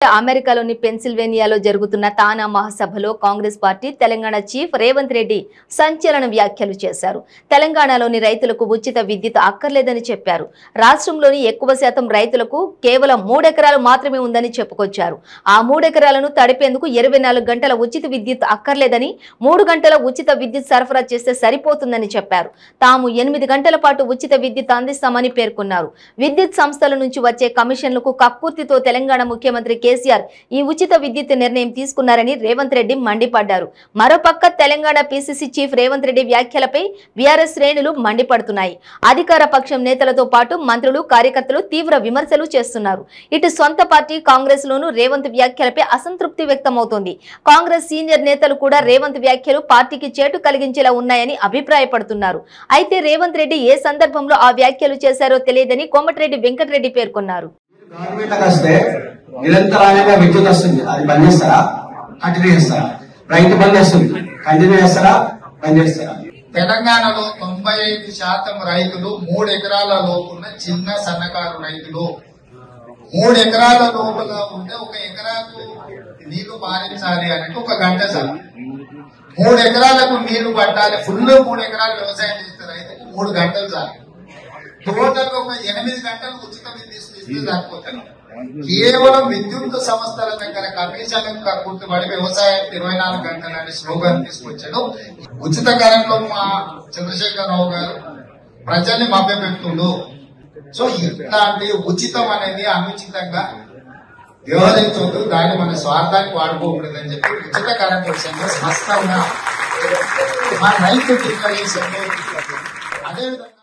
అమెరికాలోని పెన్సిల్వేనియాలో జరుగుతున్న తానా మహాసభలో కాంగ్రెస్ పార్టీ తెలంగాణ చీఫ్ రేవంత్ రెడ్డి సంచలన వ్యాఖ్యలు చేశారు. తెలంగాణలోని రైతులకు ఉచిత విద్యుత్ అక్కర్లేదని చెప్పారు. రాష్ట్రంలోని ఎక్కువ శాతం రైతులకు కేవలం 3 ఎకరాలు మాత్రమే ఉందని చెప్పుకొచ్చారు. ఆ 3 ఎకరాలను తడిపేందుకు 24 గంటల ఉచిత విద్యుత్ అక్కర్లేదని, 3 గంటల ఉచిత విద్యుత్ సరఫరా చేస్తే సరిపోతుందని చెప్పారు. తాము 8 గంటల పాటు ఉచిత విద్యుత్ అందిస్తామని పేర్కొన్నారు. విద్యుత్ సంస్థల నుంచి వచ్చే కమిషన్లకు కక్కుర్తితో తెలంగాణ ముఖ్యమంత్రి కేసీఆర్ ఈ ఉచిత విద్యుత్ నిర్ణయం తీసుకున్నారని రేవంత్ రెడ్డి మండిపడ్డారు. మరోపక్క తెలంగాణ పీసీసీ చీఫ్ రేవంత్ రెడ్డి వ్యాఖ్యలపై బీఆర్ఎస్ శ్రేణులు మండిపడుతున్నాయి. అధికార పక్షం నేతలతో పాటు మంత్రులు, కార్యకర్తలు తీవ్ర విమర్శలు చేస్తున్నారు. ఇటు సొంత పార్టీ కాంగ్రెస్ లోనూ రేవంత్ వ్యాఖ్యలపై అసంతృప్తి వ్యక్తమవుతోంది. కాంగ్రెస్ సీనియర్ నేతలు కూడా రేవంత్ వ్యాఖ్యలు పార్టీకి చేటు కలిగించేలా ఉన్నాయని అభిప్రాయపడుతున్నారు. అయితే రేవంత్ రెడ్డి ఏ సందర్భంలో ఆ వ్యాఖ్యలు చేశారో తెలియదని కోమటిరెడ్డి వెంకటరెడ్డి పేర్కొన్నారు. నిరంతరాయంగా విద్యుత్ వస్తుంది, అది బంద్ చేస్తారా? కంటిన్యూ చేస్తారా? రైతు బంద్ చేస్తుంది, కంటిన్యూ చేస్తారా? బంద్ చేస్తారా? తెలంగాణలో 95% రైతులు 3 ఎకరాల లోపున్న చిన్న సన్నకారు రైతులు. 3 ఎకరాల లోపల ఉంటే 1 ఎకరాకు నీళ్లు పారించాలి అంటే 1 గంట చాలు. 3 ఎకరాలకు నీళ్లు పట్టాలి, ఫుల్ 3 ఎకరాలు వ్యవసాయం చేస్తే రైతుకు 3 గంటలు చాలు. టోటల్ గా 8 గంటలు ఉచిత విద్యుత్ ఇస్తే సరిపోతాను. కేవలం విద్యుత్ సంస్థల దగ్గర కమిషన్ గుర్తుపడి వ్యవసాయం 24 గంటలు అనే స్లోగన్ తీసుకొచ్చాడు. ఉచిత కరెంట్లో మా చంద్రశేఖరరావు గారు ప్రజల్ని మభ్యపెడుతుండు. సో ఇట్లాంటి ఉచితం అనేది అనుచితంగా వ్యవహరించవద్దు, దాన్ని మన స్వార్థానికి వాడుకోకూడదని చెప్పి ఉచిత కరెంట్ విషయంలో స్పష్టంగా మా రైతు డిక్లరేషన్ అదేవిధంగా